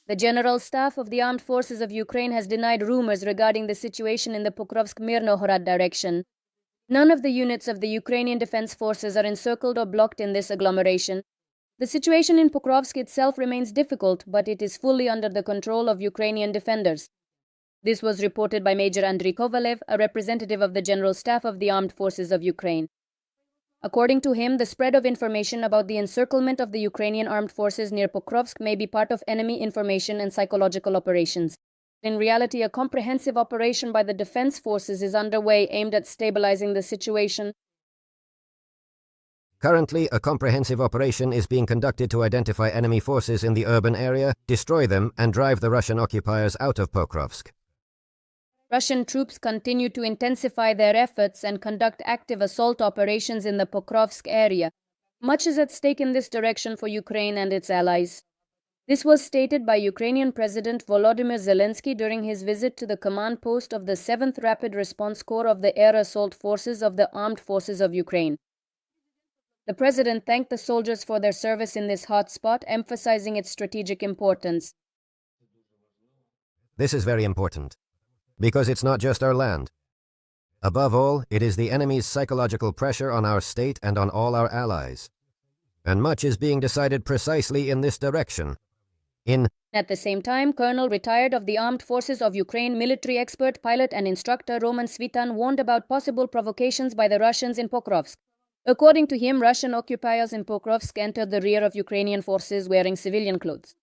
The General Staff of the Armed Forces of Ukraine has denied rumors regarding the situation in the Pokrovsk-Mirnohorod direction. None of the units of the Ukrainian Defense Forces are encircled or blocked in this agglomeration. The situation in Pokrovsk itself remains difficult, but it is fully under the control of Ukrainian defenders. This was reported by Major Andriy Kovalev, a representative of the General Staff of the Armed Forces of Ukraine. According to him, the spread of information about the encirclement of the Ukrainian armed forces near Pokrovsk may be part of enemy information and psychological operations. In reality, a comprehensive operation by the defense forces is underway aimed at stabilizing the situation. Currently, a comprehensive operation is being conducted to identify enemy forces in the urban area, destroy them, and drive the Russian occupiers out of Pokrovsk. Russian troops continue to intensify their efforts and conduct active assault operations in the Pokrovsk area. Much is at stake in this direction for Ukraine and its allies. This was stated by Ukrainian President Volodymyr Zelensky during his visit to the command post of the 7th Rapid Response Corps of the Air Assault Forces of the Armed Forces of Ukraine. The president thanked the soldiers for their service in this hotspot, emphasizing its strategic importance. This is very important, because it's not just our land. Above all, it is the enemy's psychological pressure on our state and on all our allies. And much is being decided precisely in this direction. At the same time, Colonel retired of the Armed Forces of Ukraine military expert, pilot and instructor Roman Svitan warned about possible provocations by the Russians in Pokrovsk. According to him, Russian occupiers in Pokrovsk entered the rear of Ukrainian forces wearing civilian clothes.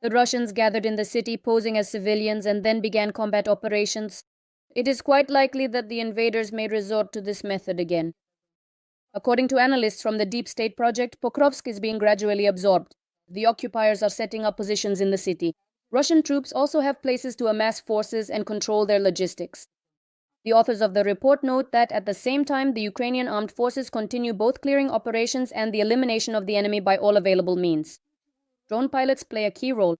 The Russians gathered in the city posing as civilians and then began combat operations. It is quite likely that the invaders may resort to this method again. According to analysts from the Deep State Project, Pokrovsk is being gradually absorbed. The occupiers are setting up positions in the city. Russian troops also have places to amass forces and control their logistics. The authors of the report note that at the same time, the Ukrainian armed forces continue both clearing operations and the elimination of the enemy by all available means. Drone pilots play a key role.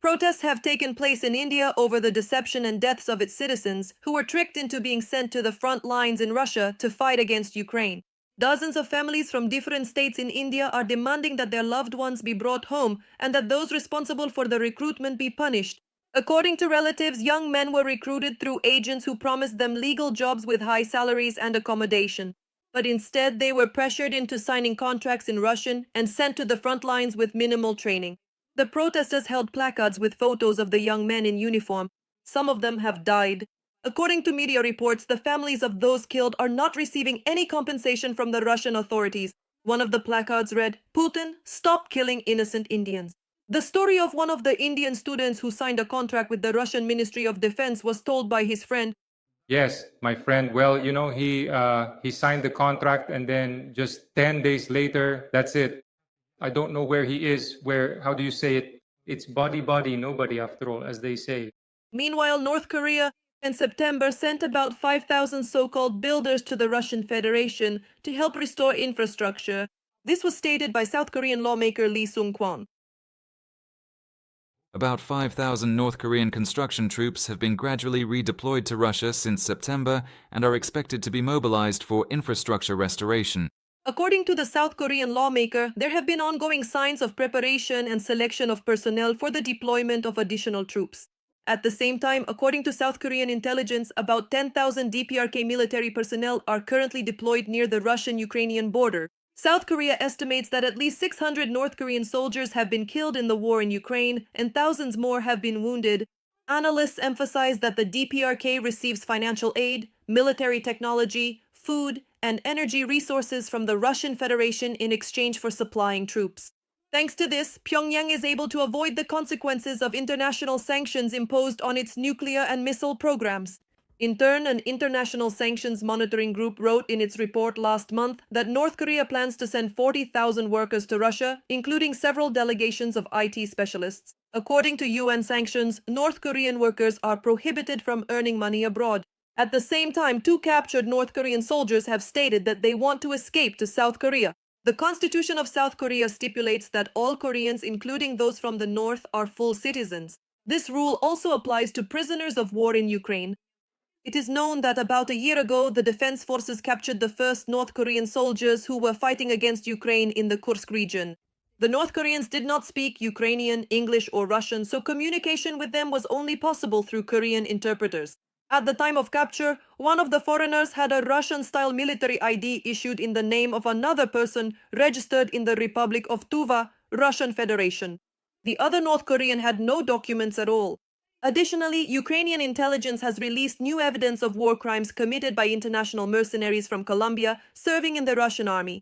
Protests have taken place in India over the deception and deaths of its citizens who were tricked into being sent to the front lines in Russia to fight against Ukraine. Dozens of families from different states in India are demanding that their loved ones be brought home and that those responsible for the recruitment be punished. According to relatives, young men were recruited through agents who promised them legal jobs with high salaries and accommodation. But instead, they were pressured into signing contracts in Russian and sent to the front lines with minimal training. The protesters held placards with photos of the young men in uniform. Some of them have died. According to media reports, the families of those killed are not receiving any compensation from the Russian authorities. One of the placards read, "Putin, stop killing innocent Indians." The story of one of the Indian students who signed a contract with the Russian Ministry of Defense was told by his friend. Yes, my friend. Well, he signed the contract and then just 10 days later, that's it. I don't know where he is. How do you say it? It's body, nobody after all, as they say. Meanwhile, North Korea in September sent about 5,000 so-called builders to the Russian Federation to help restore infrastructure. This was stated by South Korean lawmaker Lee Sung-kwon. About 5,000 North Korean construction troops have been gradually redeployed to Russia since September and are expected to be mobilized for infrastructure restoration. According to the South Korean lawmaker, there have been ongoing signs of preparation and selection of personnel for the deployment of additional troops. At the same time, according to South Korean intelligence, about 10,000 DPRK military personnel are currently deployed near the Russian-Ukrainian border. South Korea estimates that at least 600 North Korean soldiers have been killed in the war in Ukraine and thousands more have been wounded. Analysts emphasize that the DPRK receives financial aid, military technology, food, and energy resources from the Russian Federation in exchange for supplying troops. Thanks to this, Pyongyang is able to avoid the consequences of international sanctions imposed on its nuclear and missile programs. In turn, an international sanctions monitoring group wrote in its report last month that North Korea plans to send 40,000 workers to Russia, including several delegations of IT specialists. According to UN sanctions, North Korean workers are prohibited from earning money abroad. At the same time, 2 captured North Korean soldiers have stated that they want to escape to South Korea. The Constitution of South Korea stipulates that all Koreans, including those from the North, are full citizens. This rule also applies to prisoners of war in Ukraine. It is known that about a year ago, the defense forces captured the first North Korean soldiers who were fighting against Ukraine in the Kursk region. The North Koreans did not speak Ukrainian, English, or Russian, so communication with them was only possible through Korean interpreters. At the time of capture, one of the foreigners had a Russian-style military ID issued in the name of another person registered in the Republic of Tuva, Russian Federation. The other North Korean had no documents at all. Additionally, Ukrainian intelligence has released new evidence of war crimes committed by international mercenaries from Colombia serving in the Russian army.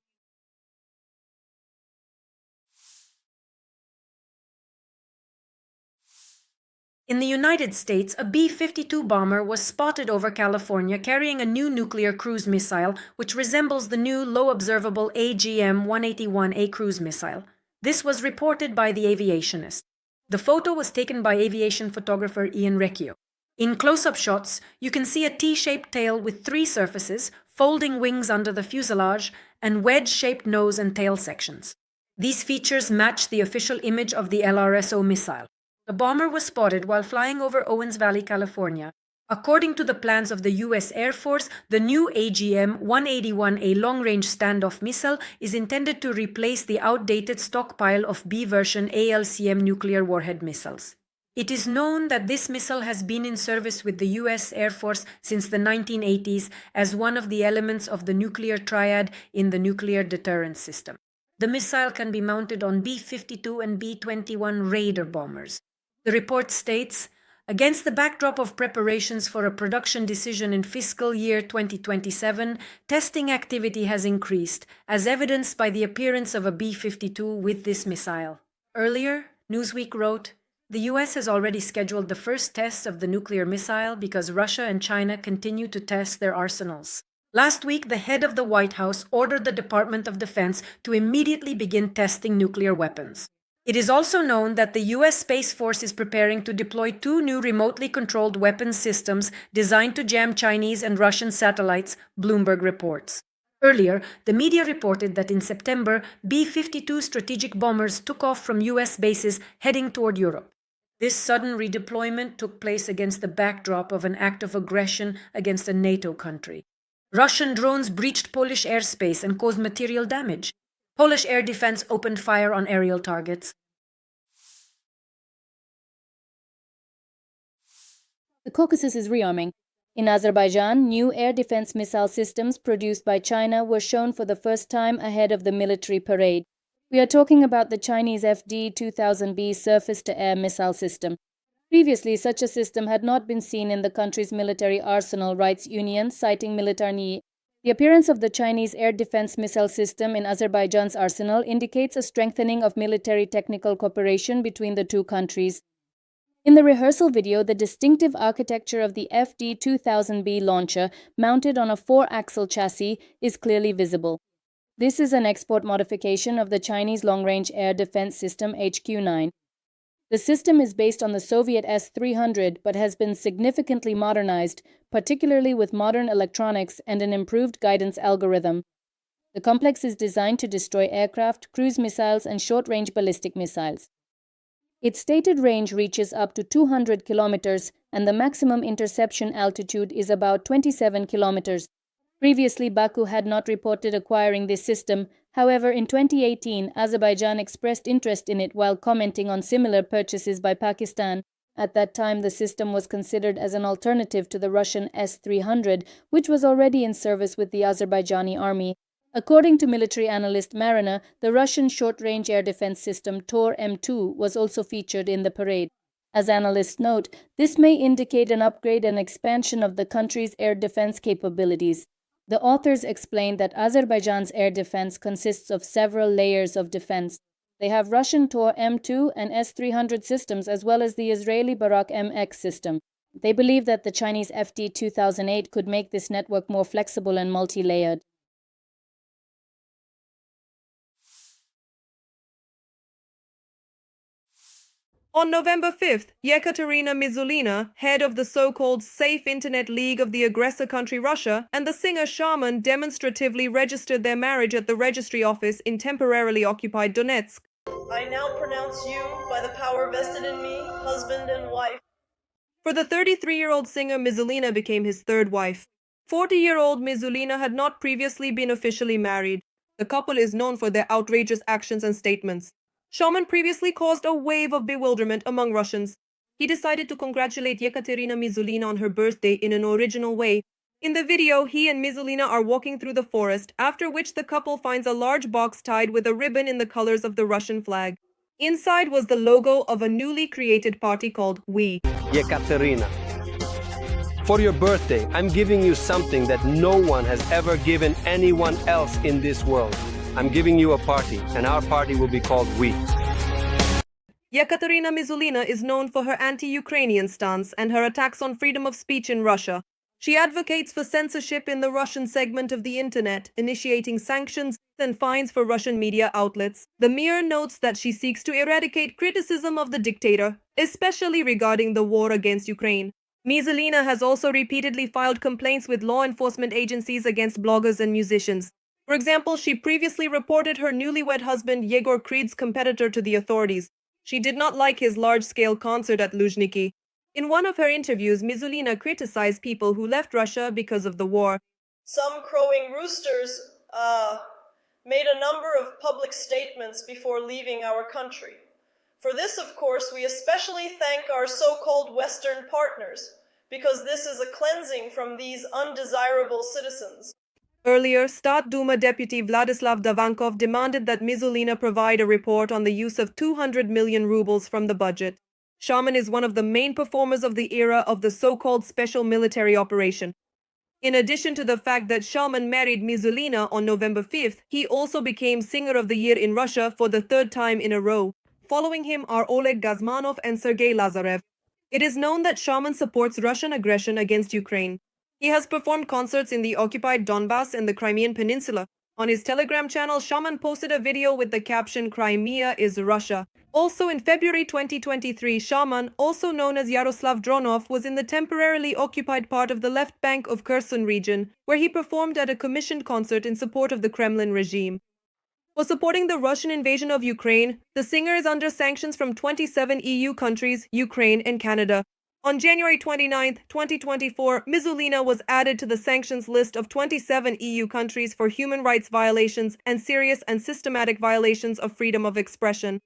In the United States, a B-52 bomber was spotted over California carrying a new nuclear cruise missile which resembles the new low-observable AGM-181A cruise missile. This was reported by The Aviationist. The photo was taken by aviation photographer Ian Recchio. In close-up shots, you can see a T-shaped tail with 3 surfaces, folding wings under the fuselage, and wedge-shaped nose and tail sections. These features match the official image of the LRSO missile. The bomber was spotted while flying over Owens Valley, California. According to the plans of the U.S. Air Force, the new AGM-181A long-range standoff missile is intended to replace the outdated stockpile of B-version ALCM nuclear warhead missiles. It is known that this missile has been in service with the U.S. Air Force since the 1980s as one of the elements of the nuclear triad in the nuclear deterrence system. The missile can be mounted on B-52 and B-21 Raider bombers. The report states, against the backdrop of preparations for a production decision in fiscal year 2027, testing activity has increased, as evidenced by the appearance of a B-52 with this missile. Earlier, Newsweek wrote, the US has already scheduled the first tests of the nuclear missile because Russia and China continue to test their arsenals. Last week, the head of the White House ordered the Department of Defense to immediately begin testing nuclear weapons. It is also known that the U.S. Space Force is preparing to deploy 2 new remotely controlled weapons systems designed to jam Chinese and Russian satellites, Bloomberg reports. Earlier, the media reported that in September, B-52 strategic bombers took off from U.S. bases heading toward Europe. This sudden redeployment took place against the backdrop of an act of aggression against a NATO country. Russian drones breached Polish airspace and caused material damage. Polish air defense opened fire on aerial targets. The Caucasus is rearming. In Azerbaijan, new air defense missile systems produced by China were shown for the first time ahead of the military parade. We are talking about the Chinese FD-2000B surface-to-air missile system. Previously, such a system had not been seen in the country's military arsenal, writes Unian, citing Militarny. The appearance of the Chinese air defense missile system in Azerbaijan's arsenal indicates a strengthening of military technical cooperation between the two countries. In the rehearsal video, the distinctive architecture of the FD-2000B launcher, mounted on a 4-axle chassis, is clearly visible. This is an export modification of the Chinese long-range air defense system HQ-9. The system is based on the Soviet S-300 but has been significantly modernized, particularly with modern electronics and an improved guidance algorithm. The complex is designed to destroy aircraft, cruise missiles, and short-range ballistic missiles. Its stated range reaches up to 200 kilometers, and the maximum interception altitude is about 27 kilometers. Previously, Baku had not reported acquiring this system. However, in 2018, Azerbaijan expressed interest in it while commenting on similar purchases by Pakistan. At that time, the system was considered as an alternative to the Russian S-300, which was already in service with the Azerbaijani army. According to military analyst Mariner, the Russian short-range air defense system Tor-M2 was also featured in the parade. As analysts note, this may indicate an upgrade and expansion of the country's air defense capabilities. The authors explained that Azerbaijan's air defense consists of several layers of defense. They have Russian Tor-M2 and S-300 systems as well as the Israeli Barak MX system. They believe that the Chinese FD-2008 could make this network more flexible and multi-layered. On November 5th, Yekaterina Mizulina, head of the so-called Safe Internet League of the aggressor country Russia, and the singer Shaman demonstratively registered their marriage at the registry office in temporarily occupied Donetsk. I now pronounce you, by the power vested in me, husband and wife. For the 33-year-old singer, Mizulina became his third wife. 40-year-old Mizulina had not previously been officially married. The couple is known for their outrageous actions and statements. Shaman previously caused a wave of bewilderment among Russians. He decided to congratulate Yekaterina Mizulina on her birthday in an original way. In the video, he and Mizulina are walking through the forest, after which the couple finds a large box tied with a ribbon in the colors of the Russian flag. Inside was the logo of a newly created party called We. Yekaterina, for your birthday, I'm giving you something that no one has ever given anyone else in this world. I'm giving you a party, and our party will be called We. Yekaterina Mizulina is known for her anti-Ukrainian stance and her attacks on freedom of speech in Russia. She advocates for censorship in the Russian segment of the internet, initiating sanctions and fines for Russian media outlets. The Mirror notes that she seeks to eradicate criticism of the dictator, especially regarding the war against Ukraine. Mizulina has also repeatedly filed complaints with law enforcement agencies against bloggers and musicians. For example, she previously reported her newlywed husband Yegor Krid's competitor to the authorities. She did not like his large-scale concert at Luzhniki. In one of her interviews, Mizulina criticized people who left Russia because of the war. Some crowing roosters made a number of public statements before leaving our country. For this, of course, we especially thank our so-called Western partners, because this is a cleansing from these undesirable citizens. Earlier, Stat Duma Deputy Vladislav Davankov demanded that Mizulina provide a report on the use of 200 million rubles from the budget. Shaman is one of the main performers of the era of the so-called special military operation. In addition to the fact that Shaman married Mizulina on November 5th, he also became Singer of the Year in Russia for the third time in a row. Following him are Oleg Gazmanov and Sergei Lazarev. It is known that Shaman supports Russian aggression against Ukraine. He has performed concerts in the occupied Donbass and the Crimean Peninsula. On his Telegram channel, Shaman posted a video with the caption, "Crimea is Russia." Also in February 2023, Shaman, also known as Yaroslav Dronov, was in the temporarily occupied part of the left bank of Kherson region, where he performed at a commissioned concert in support of the Kremlin regime. For supporting the Russian invasion of Ukraine, the singer is under sanctions from 27 EU countries, Ukraine and Canada. On January 29, 2024, Mizulina was added to the sanctions list of 27 EU countries for human rights violations and serious and systematic violations of freedom of expression.